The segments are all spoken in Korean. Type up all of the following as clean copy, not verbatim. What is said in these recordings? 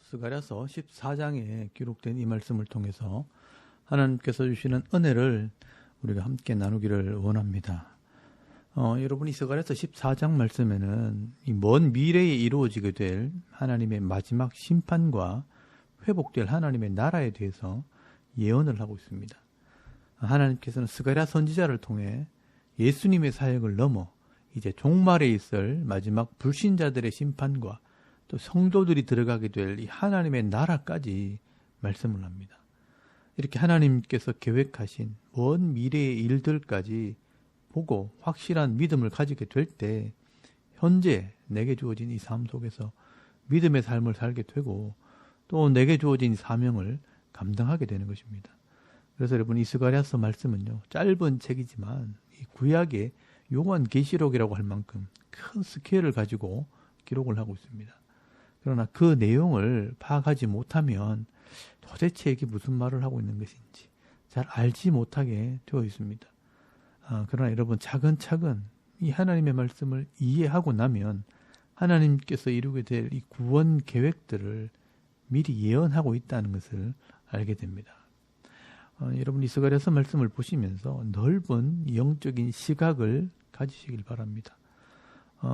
스가랴서 14장에 기록된 이 말씀을 통해서 하나님께서 주시는 은혜를 우리가 함께 나누기를 원합니다. 여러분이 스가랴서 14장 말씀에는 이 먼 미래에 이루어지게 될 하나님의 마지막 심판과 회복될 하나님의 나라에 대해서 예언을 하고 있습니다. 하나님께서는 스가랴 선지자를 통해 예수님의 사역을 넘어 이제 종말에 있을 마지막 불신자들의 심판과 또 성도들이 들어가게 될 이 하나님의 나라까지 말씀을 합니다. 이렇게 하나님께서 계획하신 먼 미래의 일들까지 보고 확실한 믿음을 가지게 될 때 현재 내게 주어진 이 삶 속에서 믿음의 삶을 살게 되고 또 내게 주어진 사명을 감당하게 되는 것입니다. 그래서 여러분 이 스가랴서 말씀은요, 짧은 책이지만 이 구약의 요한계시록이라고 할 만큼 큰 스케일을 가지고 기록을 하고 있습니다. 그러나 그 내용을 파악하지 못하면 도대체 이게 무슨 말을 하고 있는 것인지 잘 알지 못하게 되어 있습니다. 그러나 여러분 차근차근 이 하나님의 말씀을 이해하고 나면 하나님께서 이루게 될 이 구원 계획들을 미리 예언하고 있다는 것을 알게 됩니다. 여러분 이 스가랴서 말씀을 보시면서 넓은 영적인 시각을 가지시길 바랍니다.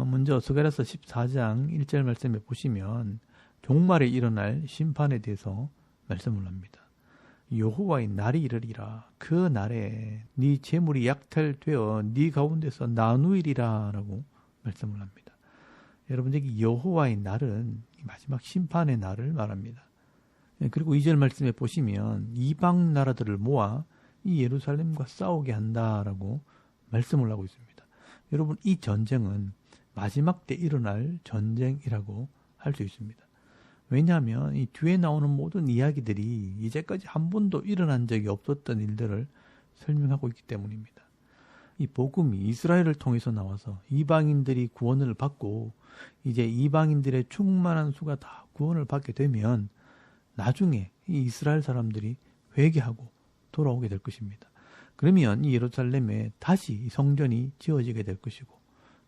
먼저 스가랴서 14장 1절 말씀에 보시면 종말에 일어날 심판에 대해서 말씀을 합니다. 여호와의 날이 이르리라. 그 날에 네 재물이 약탈되어 네 가운데서 나누이리라 라고 말씀을 합니다. 여러분 여기 여호와의 날은 마지막 심판의 날을 말합니다. 그리고 2절 말씀에 보시면 이방 나라들을 모아 이 예루살렘과 싸우게 한다라고 말씀을 하고 있습니다. 여러분 이 전쟁은 마지막 때 일어날 전쟁이라고 할 수 있습니다. 왜냐하면 이 뒤에 나오는 모든 이야기들이 이제까지 한 번도 일어난 적이 없었던 일들을 설명하고 있기 때문입니다. 이 복음이 이스라엘을 통해서 나와서 이방인들이 구원을 받고 이제 이방인들의 충만한 수가 다 구원을 받게 되면 나중에 이 이스라엘 사람들이 회개하고 돌아오게 될 것입니다. 그러면 이 예루살렘에 다시 성전이 지어지게 될 것이고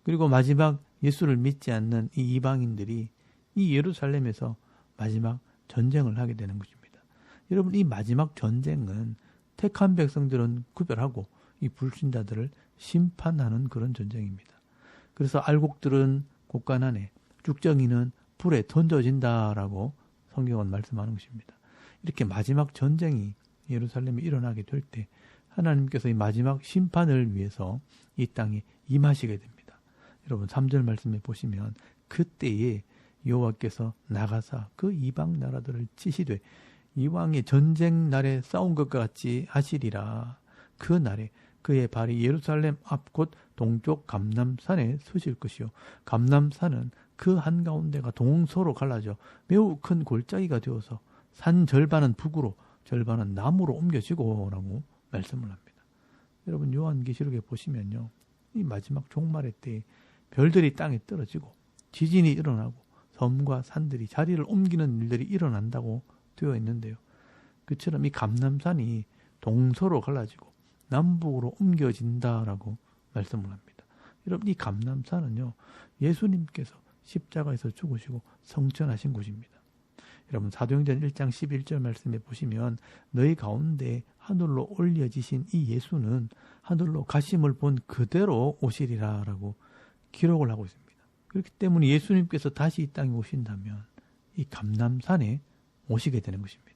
그리고 마지막 예수를 믿지 않는 이 이방인들이 이 예루살렘에서 마지막 전쟁을 하게 되는 것입니다. 여러분 이 마지막 전쟁은 택한 백성들은 구별하고 이 불신자들을 심판하는 그런 전쟁입니다. 그래서 알곡들은 곳간안에 쭉정이는 불에 던져진다라고 성경은 말씀하는 것입니다. 이렇게 마지막 전쟁이 예루살렘에 일어나게 될 때 하나님께서 이 마지막 심판을 위해서 이 땅에 임하시게 됩니다. 여러분 3절 말씀에 보시면 그때에 여호와께서 나가사 그 이방 나라들을 치시되 이왕의 전쟁 날에 싸운 것과 같이 하시리라. 그 날에 그의 발이 예루살렘 앞 곧 동쪽 감람산에 서실 것이요 감람산은 그 한가운데가 동서로 갈라져 매우 큰 골짜기가 되어서 산 절반은 북으로 절반은 남으로 옮겨지고 라고 말씀을 합니다. 여러분 요한계시록에 보시면요 이 마지막 종말의 때에 별들이 땅에 떨어지고 지진이 일어나고 섬과 산들이 자리를 옮기는 일들이 일어난다고 되어 있는데요. 그처럼 이 감람산이 동서로 갈라지고 남북으로 옮겨진다라고 말씀을 합니다. 여러분 이 감람산은요 예수님께서 십자가에서 죽으시고 성천하신 곳입니다. 여러분 사도행전 1장 11절 말씀에 보시면 너희 가운데 하늘로 올려지신 이 예수는 하늘로 가심을 본 그대로 오시리라 라고 기록을 하고 있습니다. 그렇기 때문에 예수님께서 다시 이 땅에 오신다면 이 감람산에 오시게 되는 것입니다.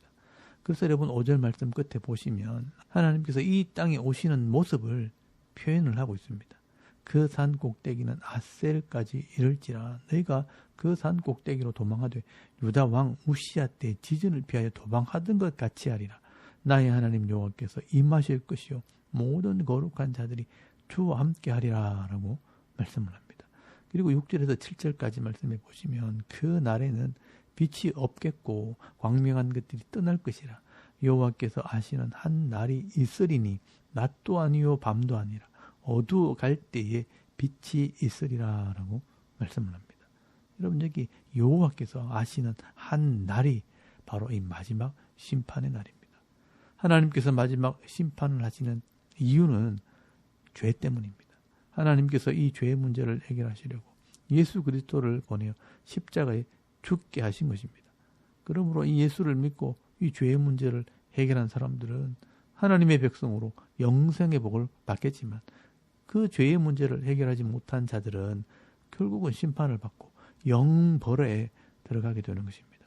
그래서 여러분 5절 말씀 끝에 보시면 하나님께서 이 땅에 오시는 모습을 표현을 하고 있습니다. 그 산 꼭대기는 아셀까지 이를지라 너희가 그 산 꼭대기로 도망하되 유다 왕 우시야 때 지진을 피하여 도망하던 것 같이 하리라. 나의 하나님 여호와께서 임하실 것이요 모든 거룩한 자들이 주와 함께 하리라 라고 말씀을 합니다. 그리고 6절에서 7절까지 말씀해 보시면 그 날에는 빛이 없겠고 광명한 것들이 떠날 것이라. 여호와께서 아시는 한 날이 있으리니 낮도 아니요 밤도 아니라 어두워 갈 때에 빛이 있으리라 라고 말씀을 합니다. 여러분 여기 여호와께서 아시는 한 날이 바로 이 마지막 심판의 날입니다. 하나님께서 마지막 심판을 하시는 이유는 죄 때문입니다. 하나님께서 이 죄의 문제를 해결하시려고 예수 그리스도를 보내어 십자가에 죽게 하신 것입니다. 그러므로 이 예수를 믿고 이 죄의 문제를 해결한 사람들은 하나님의 백성으로 영생의 복을 받겠지만 그 죄의 문제를 해결하지 못한 자들은 결국은 심판을 받고 영벌에 들어가게 되는 것입니다.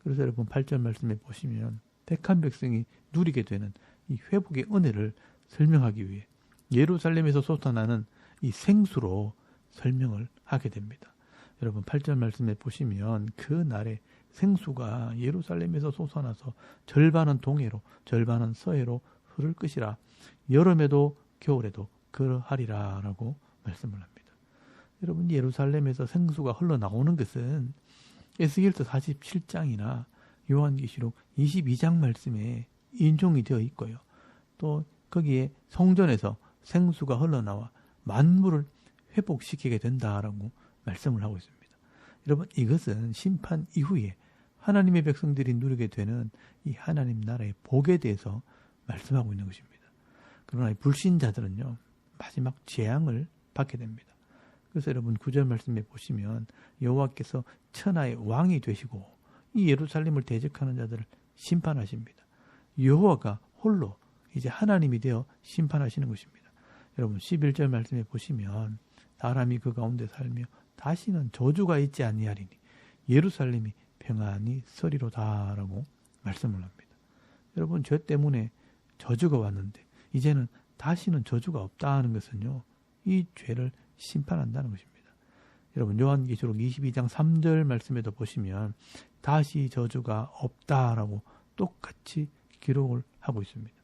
그래서 여러분 8절 말씀에 보시면 택한 백성이 누리게 되는 이 회복의 은혜를 설명하기 위해 예루살렘에서 솟아나는 이 생수로 설명을 하게 됩니다. 여러분 8절 말씀에 보시면 그 날에 생수가 예루살렘에서 솟아나서 절반은 동해로 절반은 서해로 흐를 것이라 여름에도 겨울에도 그러하리라 라고 말씀을 합니다. 여러분 예루살렘에서 생수가 흘러나오는 것은 에스겔서 47장이나 요한계시록 22장 말씀에 인용이 되어 있고요. 또 거기에 성전에서 생수가 흘러나와 만물을 회복시키게 된다라고 말씀을 하고 있습니다. 여러분 이것은 심판 이후에 하나님의 백성들이 누리게 되는 이 하나님 나라의 복에 대해서 말씀하고 있는 것입니다. 그러나 이 불신자들은요 마지막 재앙을 받게 됩니다. 그래서 여러분 9절 말씀에 보시면 여호와께서 천하의 왕이 되시고 이 예루살렘을 대적하는 자들을 심판하십니다. 여호와가 홀로 이제 하나님이 되어 심판하시는 것입니다. 여러분 11절 말씀에 보시면 사람이 그 가운데 살며 다시는 저주가 있지 아니하리니 예루살렘이 평안히 서리로다라고 말씀을 합니다. 여러분 죄 때문에 저주가 왔는데 이제는 다시는 저주가 없다는 것은요 이 죄를 심판한다는 것입니다. 여러분 요한계시록 22장 3절 말씀에도 보시면 다시 저주가 없다라고 똑같이 기록을 하고 있습니다.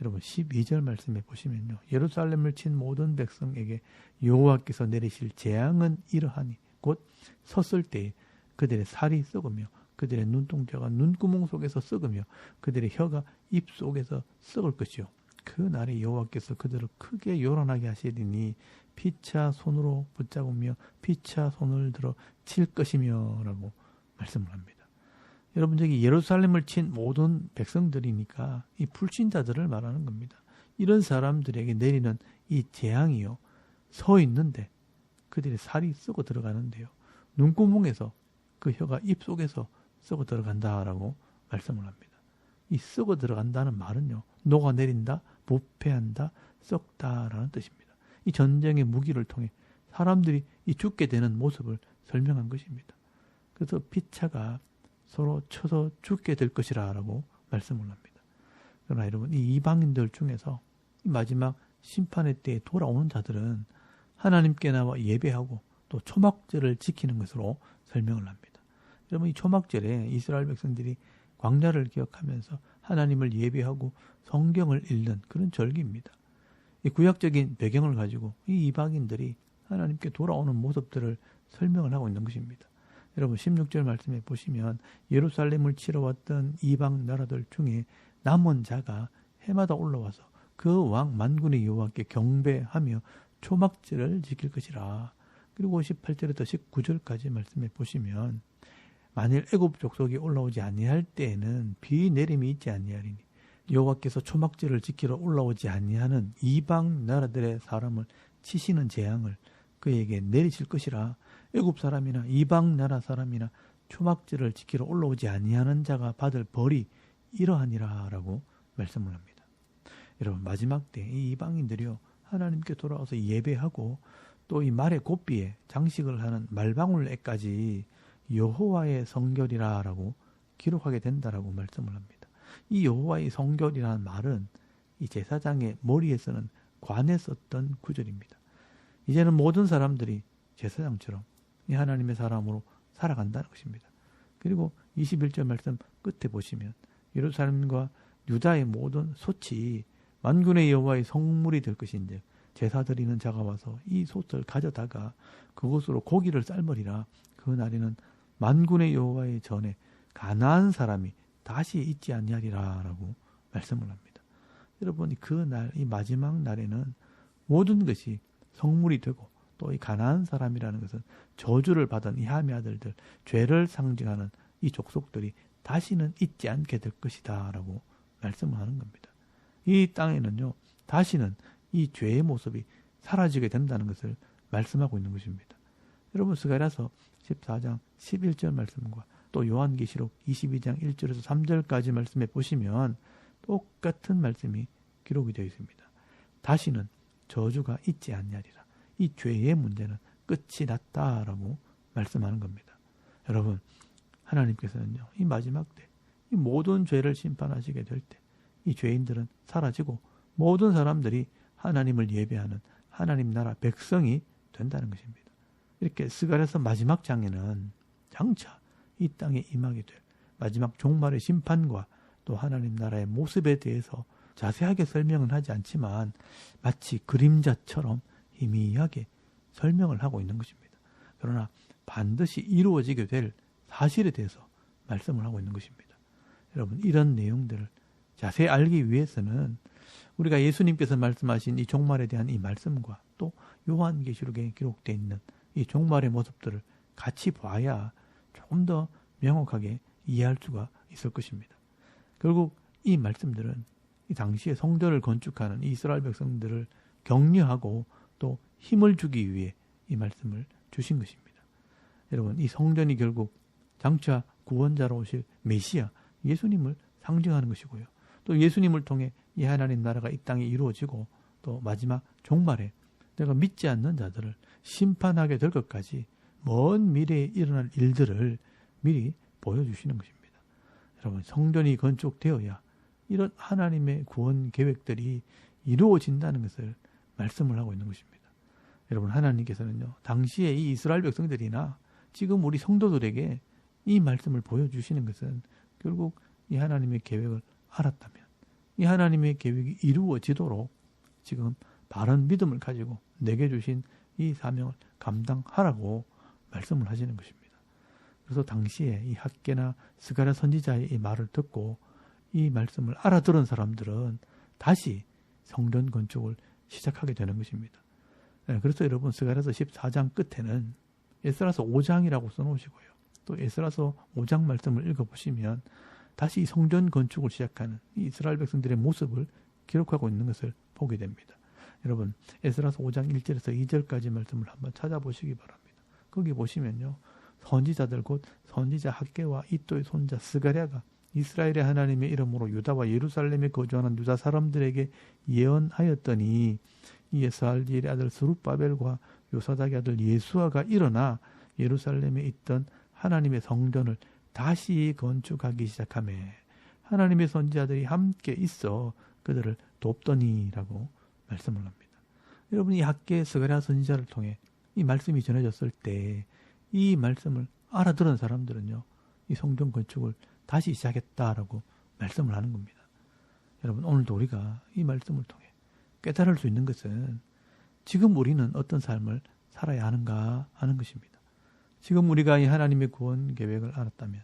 여러분 12절 말씀에 보시면요 예루살렘을 친 모든 백성에게 여호와께서 내리실 재앙은 이러하니 곧 섰을 때에 그들의 살이 썩으며 그들의 눈동자가 눈구멍 속에서 썩으며 그들의 혀가 입 속에서 썩을 것이요 그 날에 여호와께서 그들을 크게 요란하게 하시리니 피차 손으로 붙잡으며 피차 손을 들어 칠 것이며 라고 말씀을 합니다. 여러분 저기 예루살렘을 친 모든 백성들이니까 이 불신자들을 말하는 겁니다. 이런 사람들에게 내리는 이 재앙이요 서 있는데 그들의 살이 썩어 들어가는데요 눈구멍에서 그 혀가 입 속에서 썩어 들어간다라고 말씀을 합니다. 이 썩어 들어간다는 말은요 녹아내린다, 부패한다, 썩다라는 뜻입니다. 이 전쟁의 무기를 통해 사람들이 이 죽게 되는 모습을 설명한 것입니다. 그래서 피차가 서로 쳐서 죽게 될 것이라고 말씀을 합니다. 그러나 여러분 이 이방인들 중에서 이 마지막 심판의 때에 돌아오는 자들은 하나님께 나와 예배하고 또 초막절을 지키는 것으로 설명을 합니다. 여러분 이 초막절에 이스라엘 백성들이 광야를 기억하면서 하나님을 예배하고 성경을 읽는 그런 절기입니다. 이 구약적인 배경을 가지고 이 이방인들이 하나님께 돌아오는 모습들을 설명을 하고 있는 것입니다. 여러분 16절 말씀에 보시면 예루살렘을 치러 왔던 이방 나라들 중에 남은 자가 해마다 올라와서 그 왕 만군의 여호와께 경배하며 초막절을 지킬 것이라. 그리고 18절부터 19절까지 말씀해 보시면 만일 애굽 족속이 올라오지 아니할 때에는 비 내림이 있지 아니하리니 여호와께서 초막절을 지키러 올라오지 아니하는 이방 나라들의 사람을 치시는 재앙을 그에게 내리실 것이라. 애굽 사람이나 이방 나라 사람이나 초막절을 지키러 올라오지 아니하는 자가 받을 벌이 이러하니라 라고 말씀을 합니다. 여러분 마지막 때 이 이방인들이요 하나님께 돌아와서 예배하고 또 이 말의 곱비에 장식을 하는 말방울에까지 여호와의 성결이라 라고 기록하게 된다라고 말씀을 합니다. 이 여호와의 성결이라는 말은 이 제사장의 머리에 쓰는 관에 썼던 구절입니다. 이제는 모든 사람들이 제사장처럼 이 하나님의 사람으로 살아간다는 것입니다. 그리고 21절 말씀 끝에 보시면 예루살렘과 유다의 모든 솥이 만군의 여호와의 성물이 될 것인데 제사 드리는 자가 와서 이 솥을 가져다가 그곳으로 고기를 삶으리라. 그 날에는 만군의 여호와의 전에 가나안 사람이 다시 있지 아니하리라 라고 말씀을 합니다. 여러분 그 날, 이 마지막 날에는 모든 것이 성물이 되고 또 이 가나안 사람이라는 것은 저주를 받은 이 함의 아들들, 죄를 상징하는 이 족속들이 다시는 있지 않게 될 것이다 라고 말씀을 하는 겁니다. 이 땅에는요 다시는 이 죄의 모습이 사라지게 된다는 것을 말씀하고 있는 것입니다. 여러분 스가랴서 14장 11절 말씀과 또 요한계시록 22장 1절에서 3절까지 말씀에 보시면 똑같은 말씀이 기록이 되어 있습니다. 다시는 저주가 있지 않냐리라. 이 죄의 문제는 끝이 났다라고 말씀하는 겁니다. 여러분, 하나님께서는요, 이 마지막 때, 이 모든 죄를 심판하시게 될 때, 이 죄인들은 사라지고 모든 사람들이 하나님을 예배하는 하나님 나라 백성이 된다는 것입니다. 이렇게 스가랴서 마지막 장에는 장차 이 땅에 임하게 될 마지막 종말의 심판과 또 하나님 나라의 모습에 대해서 자세하게 설명은 하지 않지만 마치 그림자처럼 희미하게 설명을 하고 있는 것입니다. 그러나 반드시 이루어지게 될 사실에 대해서 말씀을 하고 있는 것입니다. 여러분, 이런 내용들을 자세히 알기 위해서는 우리가 예수님께서 말씀하신 이 종말에 대한 이 말씀과 또 요한계시록에 기록되어 있는 이 종말의 모습들을 같이 봐야 조금 더 명확하게 이해할 수가 있을 것입니다. 결국 이 말씀들은 이 당시에 성전을 건축하는 이스라엘 백성들을 격려하고 또 힘을 주기 위해 이 말씀을 주신 것입니다. 여러분, 이 성전이 결국 장차 구원자로 오실 메시아 예수님을 상징하는 것이고요. 또 예수님을 통해 이 하나님 나라가 이 땅에 이루어지고 또 마지막 종말에 내가 믿지 않는 자들을 심판하게 될 것까지 먼 미래에 일어날 일들을 미리 보여주시는 것입니다. 여러분, 성전이 건축되어야 이런 하나님의 구원 계획들이 이루어진다는 것을 말씀을 하고 있는 것입니다. 여러분, 하나님께서는요, 당시에 이 이스라엘 백성들이나 지금 우리 성도들에게 이 말씀을 보여주시는 것은 결국 이 하나님의 계획을 알았다면 이 하나님의 계획이 이루어지도록 지금 바른 믿음을 가지고 내게 주신 이 사명을 감당하라고 말씀을 하시는 것입니다. 그래서 당시에 이 학개나 스가랴 선지자의 이 말을 듣고 이 말씀을 알아들은 사람들은 다시 성전 건축을 시작하게 되는 것입니다. 그래서 여러분, 스가랴서 14장 끝에는 에스라서 5장이라고 써놓으시고요. 또 에스라서 5장 말씀을 읽어보시면 다시 이 성전 건축을 시작하는 이 이스라엘 백성들의 모습을 기록하고 있는 것을 보게 됩니다. 여러분, 에스라서 5장 1절에서 2절까지 말씀을 한번 찾아보시기 바랍니다. 거기 보시면요, 선지자들 곧 선지자 학개와 이또의 손자 스가랴가 이스라엘의 하나님의 이름으로 유다와 예루살렘에 거주하는 유다 사람들에게 예언하였더니 이 예스알디엘의 아들 스룹바벨과 요사닥의 아들 예수아가 일어나 예루살렘에 있던 하나님의 성전을 다시 건축하기 시작하매 하나님의 선지자들이 함께 있어 그들을 돕더니라고 말씀을 합니다. 여러분, 이 학개 스가랴 선지자를 통해 이 말씀이 전해졌을 때 이 말씀을 알아들은 사람들은요, 이 성전 건축을 다시 시작했다라고 말씀을 하는 겁니다. 여러분, 오늘도 우리가 이 말씀을 통해 깨달을 수 있는 것은 지금 우리는 어떤 삶을 살아야 하는가 하는 것입니다. 지금 우리가 이 하나님의 구원 계획을 알았다면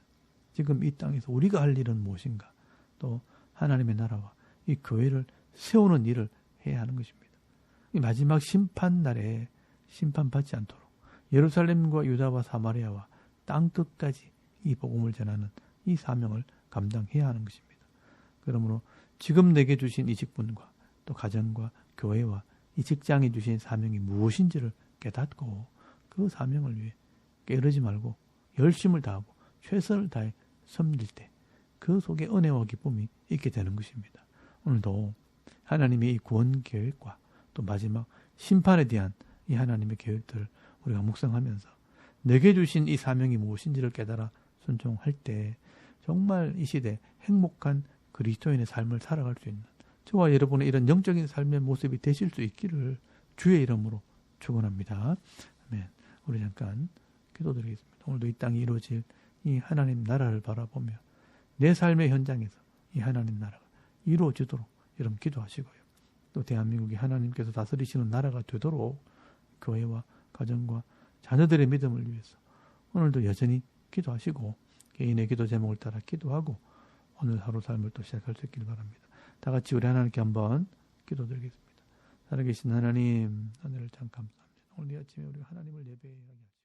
지금 이 땅에서 우리가 할 일은 무엇인가, 또 하나님의 나라와 이 교회를 세우는 일을 해야 하는 것입니다. 이 마지막 심판 날에 심판받지 않도록 예루살렘과 유다와 사마리아와 땅 끝까지 이 복음을 전하는 이 사명을 감당해야 하는 것입니다. 그러므로 지금 내게 주신 이 직분과 또 가정과 교회와 이 직장에 주신 사명이 무엇인지를 깨닫고 그 사명을 위해 게으르지 말고 열심을 다하고 최선을 다해 섬길 때 그 속에 은혜와 기쁨이 있게 되는 것입니다. 오늘도 하나님의 이 구원 계획과 또 마지막 심판에 대한 이 하나님의 계획들을 우리가 묵상하면서 내게 주신 이 사명이 무엇인지를 깨달아 순종할 때 정말 이 시대 행복한 그리스도인의 삶을 살아갈 수 있는 저와 여러분의 이런 영적인 삶의 모습이 되실 수 있기를 주의 이름으로 축원합니다. 아멘. 우리 잠깐 기도드리겠습니다. 오늘도 이 땅이 이루어질 이 하나님 나라를 바라보며 내 삶의 현장에서 이 하나님 나라가 이루어지도록 여러분 기도하시고요. 또 대한민국이 하나님께서 다스리시는 나라가 되도록 교회와 가정과 자녀들의 믿음을 위해서 오늘도 여전히 기도하시고 개인의 기도 제목을 따라 기도하고 오늘 하루 삶을 또 시작할 수 있길 바랍니다. 다 같이 우리 하나님께 한번 기도드리겠습니다. 살아계신 하나님, 하늘을 참 감사합니다. 오늘 이 아침에 우리 하나님을 예배하게 하시고